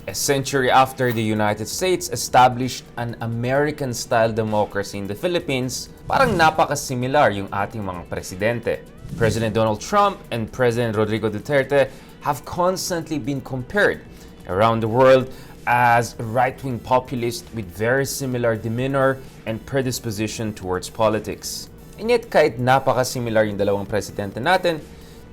A century after the United States established an American-style democracy in the Philippines, parang napaka-similar yung ating mga presidente. President Donald Trump and President Rodrigo Duterte have constantly been compared around the world as right-wing populists with very similar demeanor and predisposition towards politics. And yet, kahit napaka-similar yung dalawang presidente natin,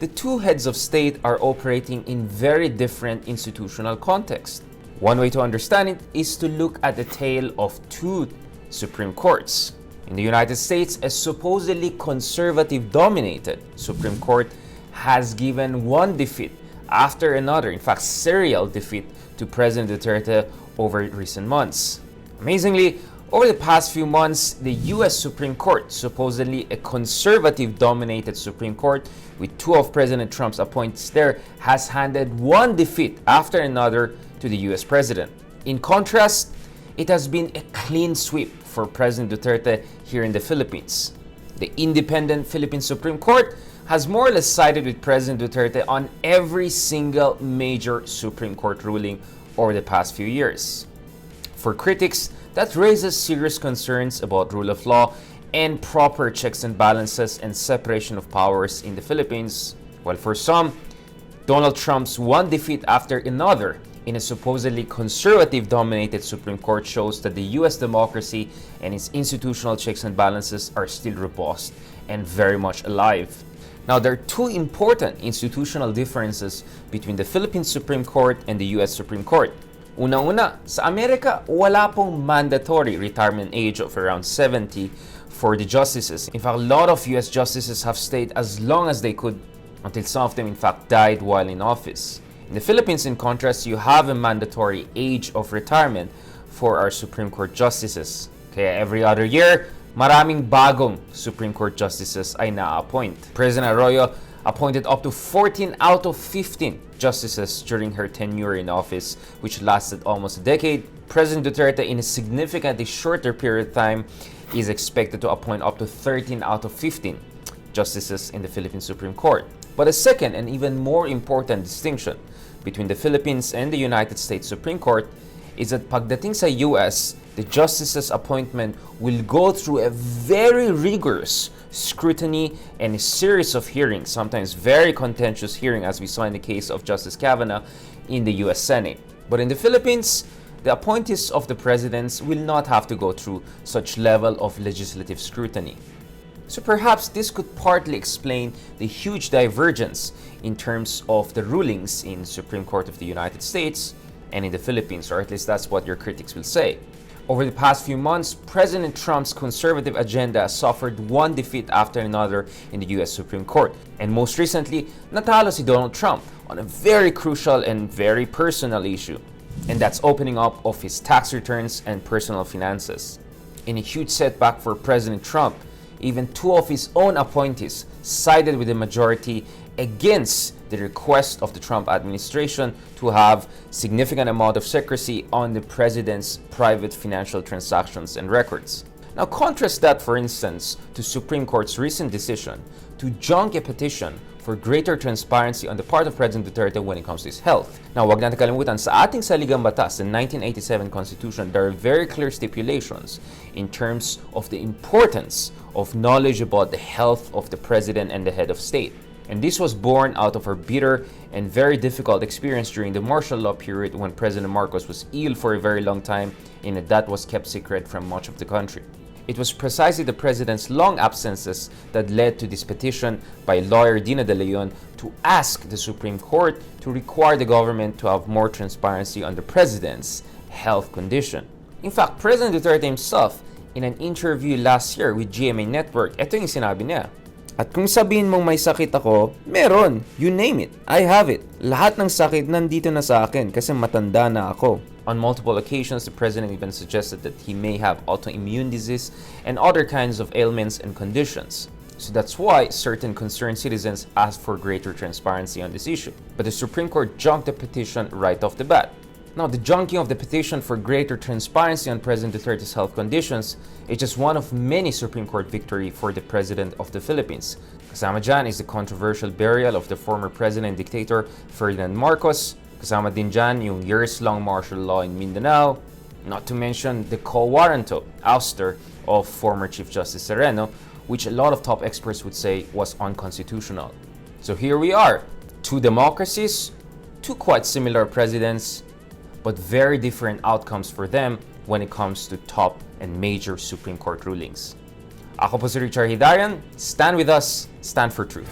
the two heads of state are operating in very different institutional contexts. One way to understand it is to look at the tale of two Supreme Courts. In the United States, a supposedly conservative-dominated Supreme Court has given one defeat after another, in fact, serial defeat to President Duterte over recent months. Amazingly, over the past few months, the US Supreme Court, supposedly a conservative-dominated Supreme Court with two of President Trump's appointees there, has handed one defeat after another to the US president. In contrast, it has been a clean sweep for President Duterte here in the Philippines. The independent Philippine Supreme Court has more or less sided with President Duterte on every single major Supreme Court ruling over the past few years. For critics, that raises serious concerns about rule of law and proper checks and balances and separation of powers in the Philippines, while for some, Donald Trump's one defeat after another in a supposedly conservative-dominated Supreme Court shows that the US democracy and its institutional checks and balances are still robust and very much alive. Now, there are two important institutional differences between the Philippine Supreme Court and the US Supreme Court. Una-una, sa Amerika, wala pong mandatory retirement age of around 70 for the justices. In fact, a lot of US justices have stayed as long as they could until some of them, in fact, died while in office. In the Philippines, in contrast, you have a mandatory age of retirement for our Supreme Court justices. Kaya every other year, maraming bagong Supreme Court justices ay na-appoint. President Arroyo appointed up to 14 out of 15 justices during her tenure in office, which lasted almost a decade. President Duterte, in a significantly shorter period of time, is expected to appoint up to 13 out of 15 justices in the Philippine Supreme Court. But a second and even more important distinction between the Philippines and the United States Supreme Court is that pagdating sa US, the justices' appointment will go through a very rigorous scrutiny and a series of hearings, sometimes very contentious hearings, as we saw in the case of Justice Kavanaugh in the US Senate. But in the Philippines, the appointees of the presidents will not have to go through such level of legislative scrutiny. So perhaps this could partly explain the huge divergence in terms of the rulings in Supreme Court of the United States and in the Philippines, or at least that's what your critics will say. Over the past few months, President Trump's conservative agenda suffered one defeat after another in the US Supreme Court. And most recently, natalo si Donald Trump on a very crucial and very personal issue. And that's opening up of his tax returns and personal finances. In a huge setback for President Trump, even two of his own appointees sided with the majority against the request of the Trump administration to have significant amount of secrecy on the president's private financial transactions and records. Now contrast that, for instance, to Supreme Court's recent decision to junk a petition for greater transparency on the part of President Duterte when it comes to his health. Now, wag natin kalimutan, sa ating saligang batas, the 1987 Constitution, there are very clear stipulations in terms of the importance of knowledge about the health of the president and the head of state. And this was born out of our bitter and very difficult experience during the martial law period when President Marcos was ill for a very long time and that was kept secret from much of the country. It was precisely the president's long absences that led to this petition by lawyer Dina De Leon to ask the Supreme Court to require the government to have more transparency on the president's health condition. In fact, President Duterte himself, in an interview last year with GMA Network, ito yung sinabi niya. At kung sabihin mong may sakit ako, meron. You name it. I have it. Lahat ng sakit nandito na sa akin kasi matanda na ako. On multiple occasions, the president even suggested that he may have autoimmune disease and other kinds of ailments and conditions. So that's why certain concerned citizens asked for greater transparency on this issue. But the Supreme Court junked the petition right off the bat. Now, the junking of the petition for greater transparency on President Duterte's health conditions is just one of many Supreme Court victory for the President of the Philippines. Kasama dyan is the controversial burial of the former President and dictator Ferdinand Marcos, Kasama din dyan yung years-long martial law in Mindanao, not to mention the quo warranto, ouster of former Chief Justice Sereno, which a lot of top experts would say was unconstitutional. So here we are, two democracies, two quite similar presidents, but very different outcomes for them when it comes to top and major Supreme Court rulings. Ako po si Richard Hidayan. Stand with us, stand for truth.